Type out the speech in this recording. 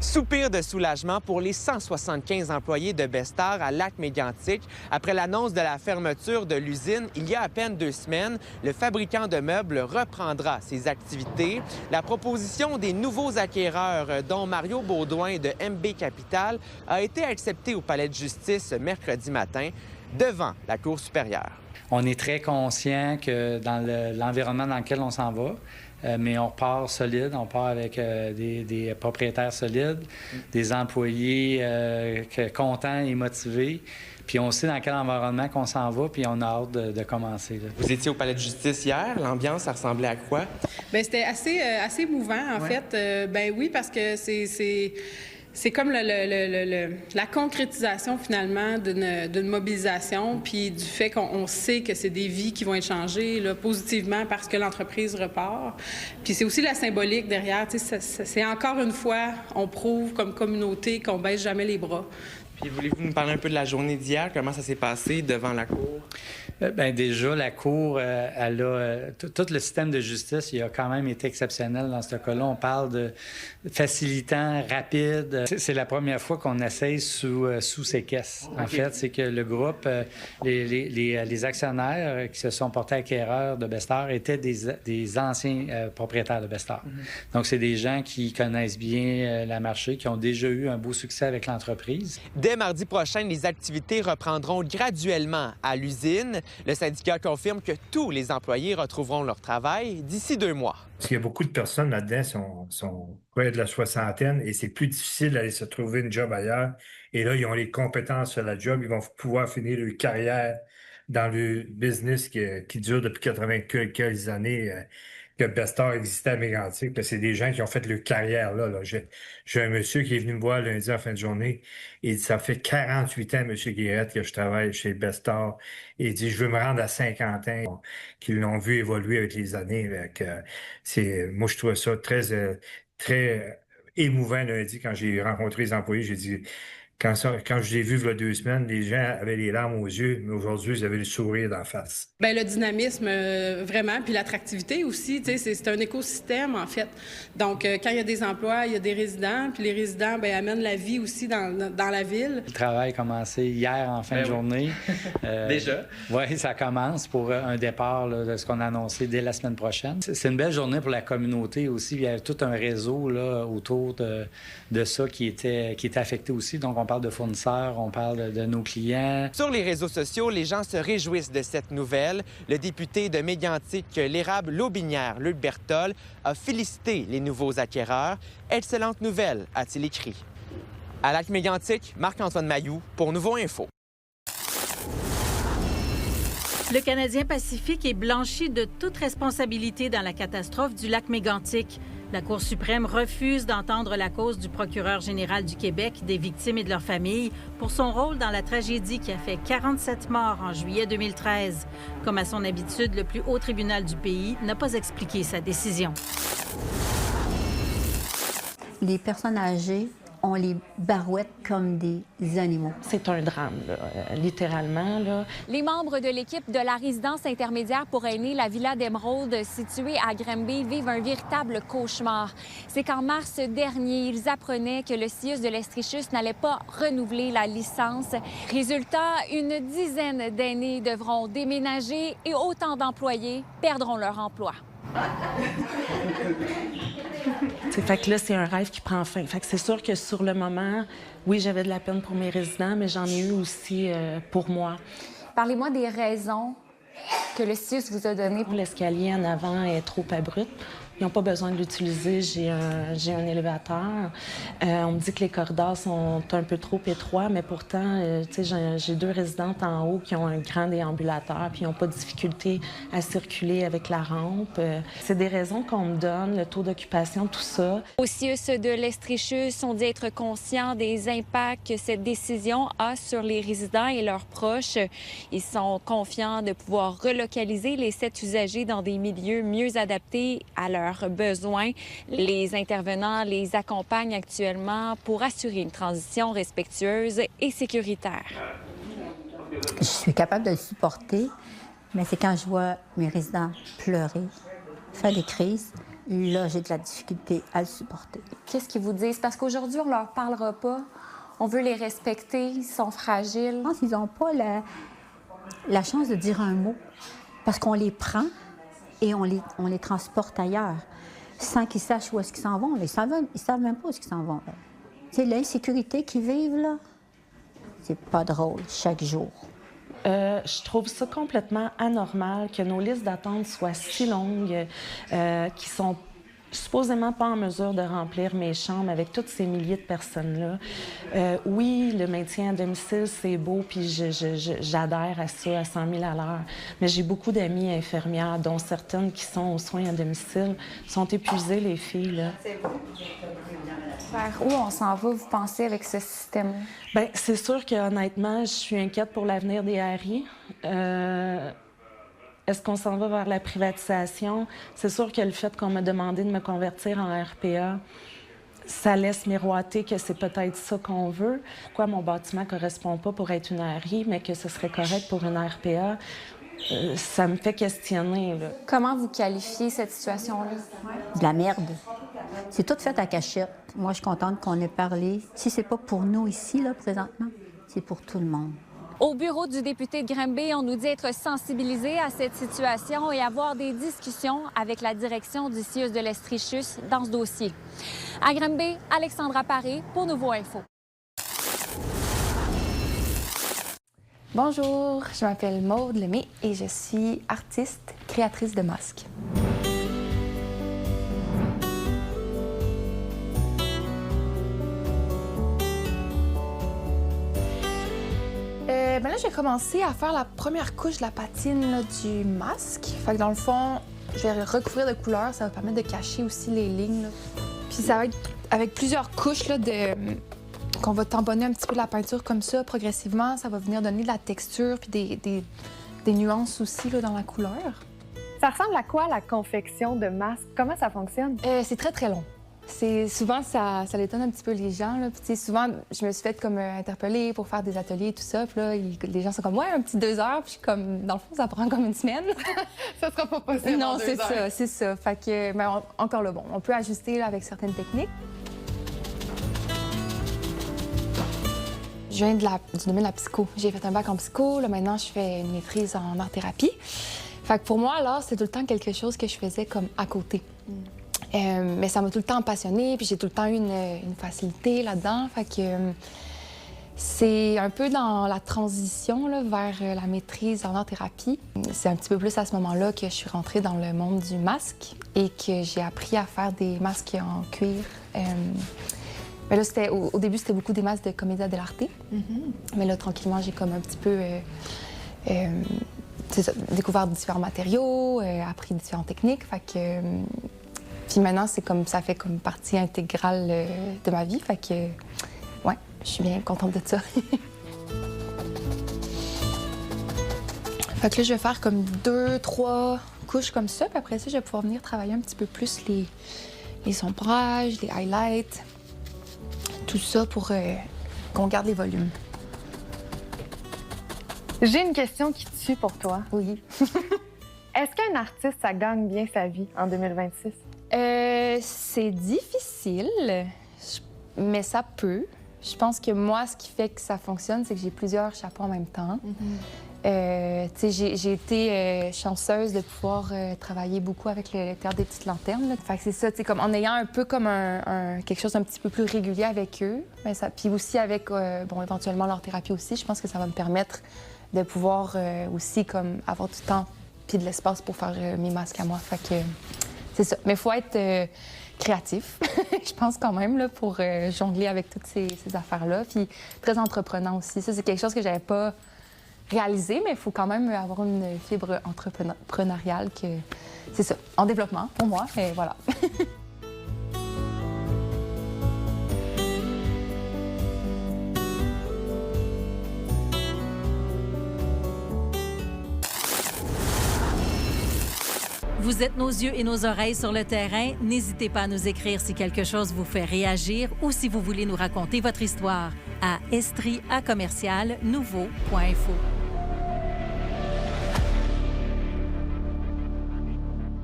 Soupir de soulagement pour les 175 employés de Bestar à Lac-Mégantic. Après l'annonce de la fermeture de l'usine il y a à peine 2 semaines, le fabricant de meubles reprendra ses activités. La proposition des nouveaux acquéreurs, dont Mario Baudouin de MB Capital, a été acceptée au Palais de justice mercredi matin devant la Cour supérieure. On est très conscient que dans l'environnement dans lequel on s'en va, mais on part solide, on part avec des propriétaires solides, des employés contents et motivés. Puis on sait dans quel environnement qu'on s'en va, puis on a hâte de commencer. Là. Vous étiez au Palais de justice hier. L'ambiance, ça ressemblait à quoi? Bien, c'était assez émouvant, en fait. Ben oui, parce que c'est comme la concrétisation, finalement, d'une mobilisation, puis du fait qu'on sait que c'est des vies qui vont être changées là, positivement parce que l'entreprise repart. Puis c'est aussi la symbolique derrière. C'est encore une fois, on prouve comme communauté qu'on baisse jamais les bras. Puis voulez-vous nous parler un peu de la journée d'hier? Comment ça s'est passé devant la Cour? Bien, déjà, la Cour, elle a... tout le système de justice, il a quand même été exceptionnel dans ce cas-là. On parle de facilitant, rapide. C'est la première fois qu'on essaye sous séquestre. En fait, c'est que le groupe, les actionnaires qui se sont portés acquéreurs de Bestar étaient des anciens propriétaires de Bestar. Donc, c'est des gens qui connaissent bien le marché, qui ont déjà eu un beau succès avec l'entreprise. Dès mardi prochain, les activités reprendront graduellement à l'usine. Le syndicat confirme que tous les employés retrouveront leur travail d'ici 2 mois. Parce qu'il y a beaucoup de personnes là-dedans sont près de la soixantaine et c'est plus difficile d'aller se trouver une job ailleurs. Et là, ils ont les compétences sur la job. Ils vont pouvoir finir leur carrière dans le business qui dure depuis 80 quelques années. Que Bestar existait à Mégantic. C'est des gens qui ont fait leur carrière là. J'ai un monsieur qui est venu me voir lundi en fin de journée. Et il dit, ça fait 48 ans, M. Guérette, que je travaille chez Bestar. Et il dit, je veux me rendre à 50 ans. Qu'ils l'ont vu évoluer avec les années. Moi, je trouve ça très émouvant lundi quand j'ai rencontré les employés. J'ai dit, quand je l'ai vu il y a 2 semaines, les gens avaient les larmes aux yeux, mais aujourd'hui, ils avaient le sourire d'en face. Bien, le dynamisme, vraiment, puis l'attractivité aussi, tu sais, c'est un écosystème, en fait. Donc, quand il y a des emplois, il y a des résidents, puis les résidents, bien, amènent la vie aussi dans la ville. Le travail a commencé hier en fin de journée. Déjà? Oui, ça commence pour un départ là, de ce qu'on a annoncé dès la semaine prochaine. C'est une belle journée pour la communauté aussi. Il y a tout un réseau là, autour de ça qui était affecté aussi. Donc, on parle de fournisseurs, on parle de nos clients. Sur les réseaux sociaux, les gens se réjouissent de cette nouvelle. Le député de Mégantic, l'érable Lotbinière, Luc Berthold, a félicité les nouveaux acquéreurs. Excellente nouvelle, a-t-il écrit. À Lac-Mégantic, Marc-Antoine Mailloux pour Nouveau Info. Le Canadien Pacifique est blanchi de toute responsabilité dans la catastrophe du lac Mégantic. La Cour suprême refuse d'entendre la cause du procureur général du Québec, des victimes et de leurs familles pour son rôle dans la tragédie qui a fait 47 morts en juillet 2013. Comme à son habitude, le plus haut tribunal du pays n'a pas expliqué sa décision. Les personnes âgées, on les barouette comme des animaux. C'est un drame, là, littéralement. Là. Les membres de l'équipe de la résidence intermédiaire pour aînés, la Villa d'Émeraude, située à Granby, vivent un véritable cauchemar. C'est qu'en mars dernier, ils apprenaient que le CIUS de l'Estrichus n'allait pas renouveler la licence. Résultat, une dizaine d'aînés devront déménager et autant d'employés perdront leur emploi. Fait que là, c'est un rêve qui prend fin. Fait que c'est sûr que sur le moment, oui, j'avais de la peine pour mes résidents, mais j'en ai eu aussi pour moi. Parlez-moi des raisons que le CIUS vous a données. L'escalier en avant est trop abrupt. Ils n'ont pas besoin de l'utiliser. J'ai un élévateur. On me dit que les corridors sont un peu trop étroits, mais pourtant, j'ai 2 résidentes en haut qui ont un grand déambulateur, puis ils n'ont pas de difficulté à circuler avec la rampe. C'est des raisons qu'on me donne, le taux d'occupation, tout ça. Au CIUS de l'Estrichus, on dit être conscient des impacts que cette décision a sur les résidents et leurs proches. Ils sont confiants de pouvoir relocaliser les 7 usagers dans des milieux mieux adaptés à leurs besoins. Les intervenants les accompagnent actuellement pour assurer une transition respectueuse et sécuritaire. Je suis capable de le supporter, mais c'est quand je vois mes résidents pleurer, faire des crises, là, j'ai de la difficulté à le supporter. Qu'est-ce qu'ils vous disent? Parce qu'aujourd'hui, on leur parlera pas. On veut les respecter, ils sont fragiles. Je pense qu'ils n'ont pas la chance de dire un mot parce qu'on les prend et on les transporte ailleurs sans qu'ils sachent où est-ce qu'ils s'en vont. Ils savent même pas où est-ce qu'ils s'en vont. Tu sais, l'insécurité qu'ils vivent, là, c'est pas drôle chaque jour. Je trouve ça complètement anormal que nos listes d'attente soient si longues, qui sont supposément pas en mesure de remplir mes chambres avec tous ces milliers de personnes-là. Oui, le maintien à domicile, c'est beau, puis j'adhère à ça à 100 000 à l'heure. Mais j'ai beaucoup d'amies infirmières, dont certaines qui sont aux soins à domicile, sont épuisées, les filles, là. Vers où on s'en va, vous pensez, avec ce système-là? Bien, c'est sûr que honnêtement, je suis inquiète pour l'avenir des Harry. Est-ce qu'on s'en va vers la privatisation? C'est sûr que le fait qu'on m'a demandé de me convertir en RPA, ça laisse miroiter que c'est peut-être ça qu'on veut. Pourquoi mon bâtiment ne correspond pas pour être une ARI, mais que ce serait correct pour une RPA? Ça me fait questionner, là. Comment vous qualifiez cette situation-là? De la merde. C'est tout fait à cachette. Moi, je suis contente qu'on ait parlé. Si c'est pas pour nous ici, là, présentement, c'est pour tout le monde. Au bureau du député de Granby, on nous dit être sensibilisés à cette situation et avoir des discussions avec la direction du CIUS de l'Estrichus dans ce dossier. À Granby, Alexandra Paré pour Nouveau Info. Bonjour, je m'appelle Maude Lemay et je suis artiste, créatrice de masques. Ben là, j'ai commencé à faire la première couche de la patine là, du masque. Fait que dans le fond, je vais recouvrir de couleurs, ça va permettre de cacher aussi les lignes. Là. Puis ça va être avec plusieurs couches là, qu'on va tamponner un petit peu de la peinture comme ça, progressivement. Ça va venir donner de la texture puis des nuances aussi là, dans la couleur. Ça ressemble à quoi la confection de masques? Comment ça fonctionne? C'est très, très long. Souvent, ça l'étonne un petit peu les gens. Là. Puis, souvent, je me suis fait comme interpeller pour faire des ateliers et tout ça. Puis là, les gens sont comme, ouais, un petit 2 heures. Puis je suis comme, dans le fond, ça prend comme une semaine. Ça sera pas possible. Non, c'est ça. Fait que, mais encore là, bon, on peut ajuster là, avec certaines techniques. Je viens du domaine de la psycho. J'ai fait un bac en psycho. Là, maintenant, je fais une maîtrise en art-thérapie. Fait que pour moi, l'art, c'est tout le temps quelque chose que je faisais comme à côté. Mais ça m'a tout le temps passionnée, puis j'ai tout le temps eu une facilité là-dedans. Fait que c'est un peu dans la transition là, vers la maîtrise en art-thérapie. C'est un petit peu plus à ce moment-là que je suis rentrée dans le monde du masque et que j'ai appris à faire des masques en cuir. Mais là, au début, c'était beaucoup des masques de commedia dell'arte. Mais là, tranquillement, j'ai comme un petit peu découvert différents matériaux, appris différentes techniques. Fait que... Puis maintenant, ça fait comme partie intégrale de ma vie. Fait que, ouais, je suis bien contente de ça. Fait que là, je vais faire comme 2-3 couches comme ça. Puis après ça, je vais pouvoir venir travailler un petit peu plus les ombrages, les highlights, tout ça pour qu'on garde les volumes. J'ai une question qui tue pour toi. Oui. Est-ce qu'un artiste, ça gagne bien sa vie en 2026? C'est difficile, mais ça peut. Je pense que moi, ce qui fait que ça fonctionne, c'est que j'ai plusieurs chapeaux en même temps. J'ai été chanceuse de pouvoir travailler beaucoup avec le Théâtre des Petites Lanternes. Là. Fait que c'est ça, comme en ayant un peu comme quelque chose un petit peu plus régulier avec eux. Puis aussi avec, éventuellement l'art-thérapie aussi, je pense que ça va me permettre de pouvoir aussi comme avoir du temps puis de l'espace pour faire mes masques à moi. Fait que c'est ça. Mais il faut être créatif, je pense quand même, là, pour jongler avec toutes ces affaires-là. Puis très entreprenant aussi. Ça, c'est quelque chose que j'avais pas réalisé, mais il faut quand même avoir une fibre entrepreneuriale que c'est ça, en développement pour moi. Et voilà. Vous êtes nos yeux et nos oreilles sur le terrain. N'hésitez pas à nous écrire si quelque chose vous fait réagir ou si vous voulez nous raconter votre histoire à estrie@nouveau.info.